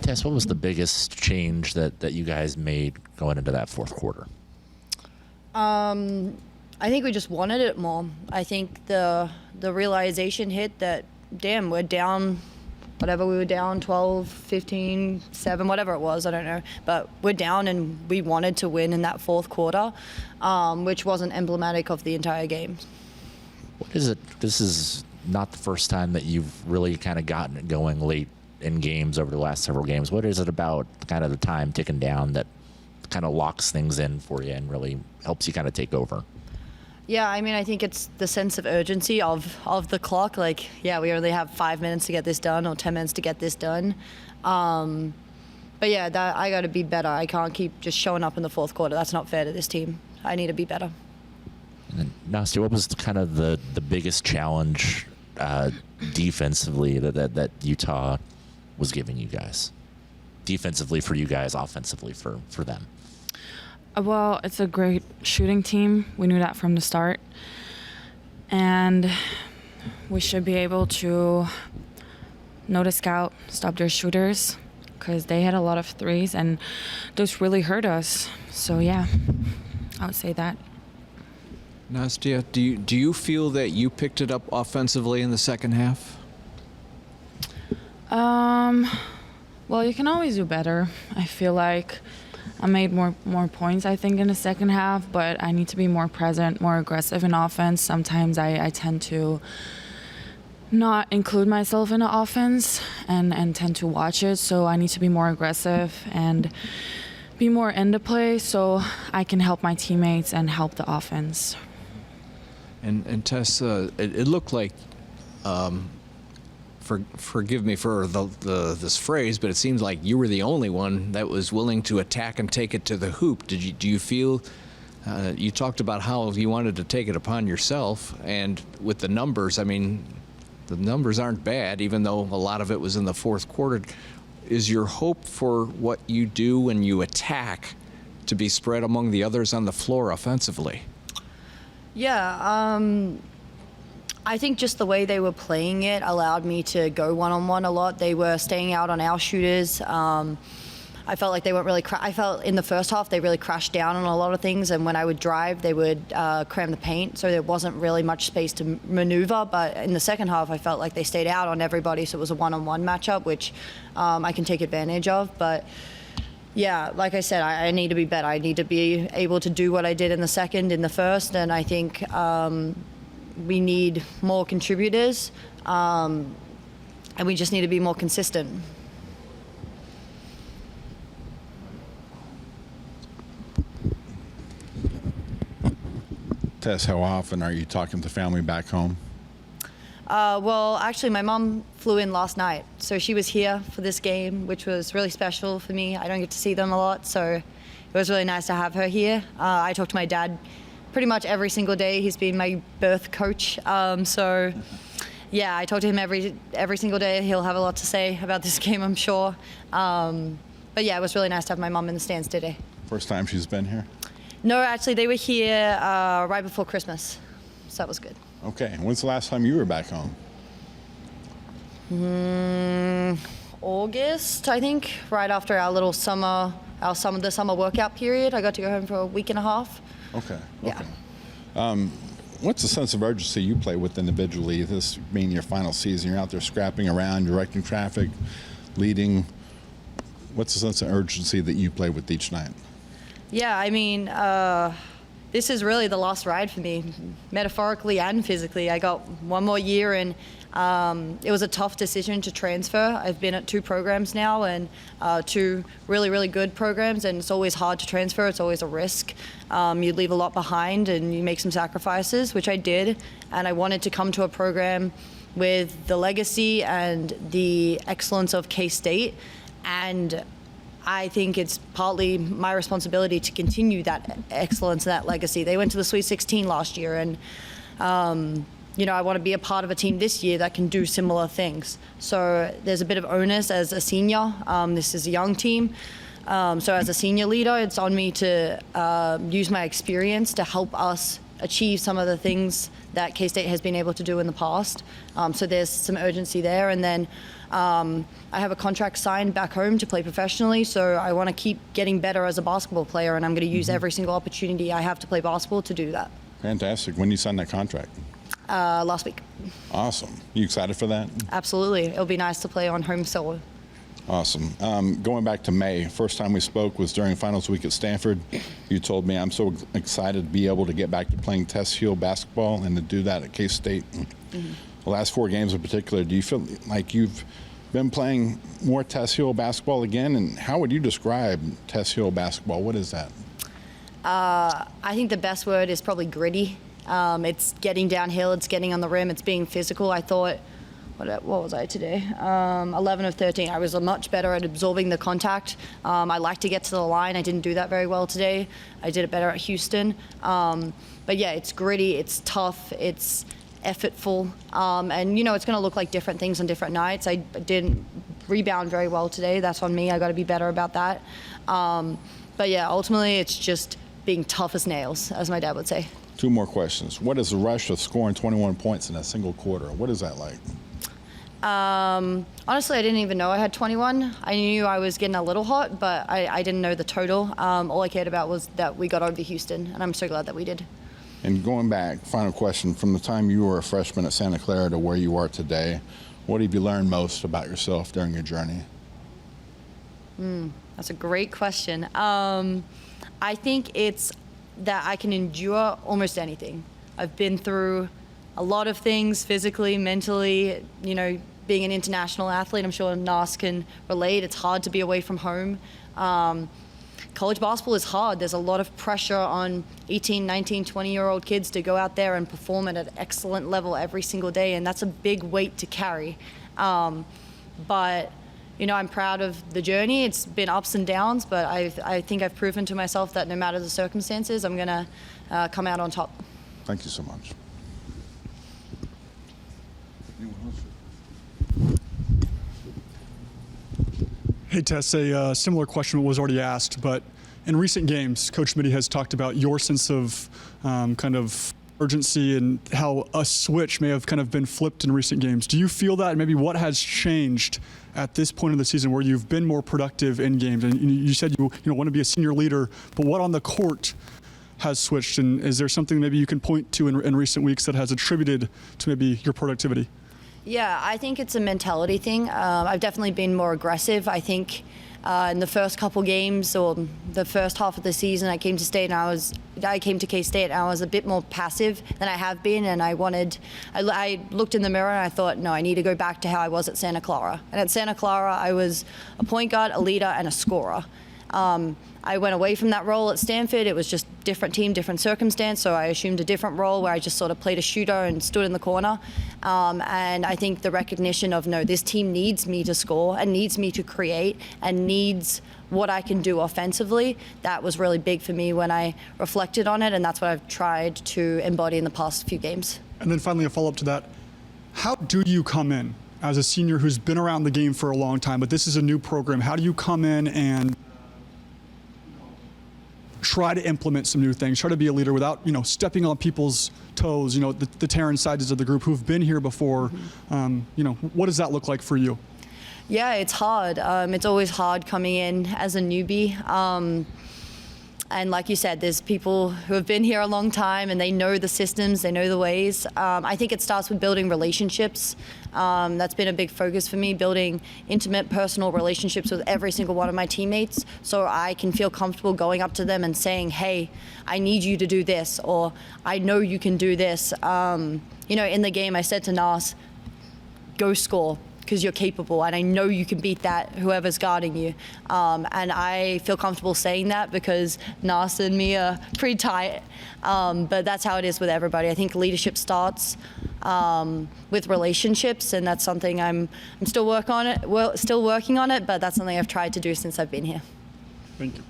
Tess, what was the biggest change that you guys made going into that fourth quarter? I think we just wanted it more. I think the realization hit that, damn, we're down, whatever we were down, 12, 15, 7, whatever it was, I don't know. But we're down and we wanted to win in that fourth quarter, which wasn't emblematic of the entire game. What is it? This is not the first time that you've really kind of gotten it going late in games over the last several games. What is it about kind of the time ticking down that kind of locks things in for you and really helps you kind of take over? Yeah, I mean, I think it's the sense of urgency of the clock. Like, yeah, we only have 5 minutes to get this done or 10 minutes to get this done. But yeah, I got to be better. I can't keep just showing up in the fourth quarter. That's not fair to this team. I need to be better. And then, Nastja, what was kind of the biggest challenge defensively that Utah was giving you guys? Defensively for you guys, offensively for them? Well, it's a great shooting team. We knew that from the start. And we should be able to know to scout, stop their shooters, because they had a lot of threes, and those really hurt us. So, yeah, I would say that. Nastja, do you feel that you picked it up offensively in the second half? Well, you can always do better. I feel like I made more points, I think, in the second half, but I need to be more present, more aggressive in offense. Sometimes I tend to not include myself in the offense and tend to watch it, so I need to be more aggressive and be more in the play so I can help my teammates and help the offense. And Tess, it looked like, forgive me for this phrase, but it seems like you were the only one that was willing to attack and take it to the hoop. Do you feel? You talked about how you wanted to take it upon yourself, and with the numbers, I mean, the numbers aren't bad, even though a lot of it was in the fourth quarter. Is your hope for what you do when you attack to be spread among the others on the floor offensively? Yeah, I think just the way they were playing it allowed me to go one-on-one a lot. They were staying out on our shooters. I felt like they weren't really. I felt in the first half they really crashed down on a lot of things, and when I would drive, they would cram the paint, so there wasn't really much space to maneuver. But in the second half, I felt like they stayed out on everybody, so it was a one-on-one matchup, which I can take advantage of. But yeah, like I said, I need to be better. I need to be able to do what I did in the second, in the first, and I think we need more contributors, and we just need to be more consistent. Tess, how often are you talking to family back home? Well, actually, my mom flew in last night, so she was here for this game, which was really special for me. I don't get to see them a lot, so it was really nice to have her here. I talk to my dad pretty much every single day. He's been my birth coach, so yeah, I talk to him every single day. He'll have a lot to say about this game, I'm sure. But yeah, it was really nice to have my mom in the stands today. First time she's been here? No, actually, they were here right before Christmas, so that was good. Okay, when's the last time you were back home? August, I think, right after the summer workout period. I got to go home for a week and a half. Okay. Yeah. What's the sense of urgency you play with individually? This being your final season, you're out there scrapping around, directing traffic, leading. What's the sense of urgency that you play with each night? Yeah, I mean, this is really the last ride for me, metaphorically and physically. I got one more year, and it was a tough decision to transfer. I've been at 2 programs now, and 2 really, really good programs, and it's always hard to transfer. It's always a risk. You leave a lot behind, and you make some sacrifices, which I did, and I wanted to come to a program with the legacy and the excellence of K-State, and I think it's partly my responsibility to continue that excellence and that legacy. They went to the Sweet 16 last year, and I want to be a part of a team this year that can do similar things. So there's a bit of onus as a senior. This is a young team. So as a senior leader, it's on me to use my experience to help us achieve some of the things that K-State has been able to do in the past. So there's some urgency there. And then I have a contract signed back home to play professionally, so I want to keep getting better as a basketball player, and I'm going to use every single opportunity I have to play basketball to do that. Fantastic. When you signed that contract? Last week. Awesome. You excited for that? Absolutely. It'll be nice to play on home soil. Awesome. Going back to May, first time we spoke was during finals week at Stanford. You told me, I'm so excited to be able to get back to playing Tess heel basketball and to do that at K-State. The last 4 games in particular, do you feel like you've been playing more Tess heel basketball again? And how would you describe Tess heel basketball? What is that? I think the best word is probably gritty. It's getting downhill, it's getting on the rim, it's being physical. I thought, what was I today? 11 of 13. I was much better at absorbing the contact. I like to get to the line. I didn't do that very well today. I did it better at Houston. But yeah, it's gritty, it's tough, it's effortful. And you know, it's gonna look like different things on different nights. I didn't rebound very well today. That's on me. I gotta be better about that. But yeah, ultimately it's just being tough as nails, as my dad would say. 2 more questions. What is the rush of scoring 21 points in a single quarter? What is that like? Honestly, I didn't even know I had 21. I knew I was getting a little hot, but I didn't know the total. All I cared about was that we got over Houston, and I'm so glad that we did. And going back, final question, from the time you were a freshman at Santa Clara to where you are today, what have you learned most about yourself during your journey? That's a great question. I think it's that I can endure almost anything. I've been through a lot of things physically, mentally, you know, being an international athlete, I'm sure Nas can relate. It's hard to be away from home. College basketball is hard. There's a lot of pressure on 18, 19, 20-year-old kids to go out there and perform at an excellent level every single day, and that's a big weight to carry. But you know, I'm proud of the journey. It's been ups and downs, but I think I've proven to myself that no matter the circumstances, I'm gonna come out on top. Thank you so much. Hey Tess, a similar question was already asked, but in recent games, Coach Mitty has talked about your sense of kind of urgency and how a switch may have kind of been flipped in recent games. Do you feel that? Maybe what has changed at this point in the season where you've been more productive in games? And you said you want to be a senior leader, but what on the court has switched? And is there something maybe you can point to in recent weeks that has attributed to maybe your productivity? Yeah, I think it's a mentality thing. I've definitely been more aggressive. I think in the first couple games or the first half of the season, I came to K-State and I was a bit more passive than I have been, and I looked in the mirror and I thought, no, I need to go back to how I was at Santa Clara. And at Santa Clara, I was a point guard, a leader, and a scorer. I went away from that role at Stanford. It was just different team, different circumstance, so I assumed a different role where I just sort of played a shooter and stood in the corner. And I think the recognition of, no, this team needs me to score and needs me to create and needs what I can do offensively, that was really big for me when I reflected on it, and that's what I've tried to embody in the past few games. And then finally, a follow-up to that. How do you come in as a senior who's been around the game for a long time, but this is a new program? How do you come in and try to implement some new things, try to be a leader without, stepping on people's toes, the Terran sides of the group who've been here before? What does that look like for you? Yeah, it's hard. It's always hard coming in as a newbie. And like you said, there's people who have been here a long time and they know the systems, they know the ways. I think it starts with building relationships. That's been a big focus for me, building intimate, personal relationships with every single one of my teammates so I can feel comfortable going up to them and saying, hey, I need you to do this, or I know you can do this. In the game, I said to Nas, go score, because you're capable, and I know you can beat that, whoever's guarding you. And I feel comfortable saying that because Nas and me are pretty tight. But that's how it is with everybody. I think leadership starts with relationships, and that's something I'm still working on it, but that's something I've tried to do since I've been here. Thank you.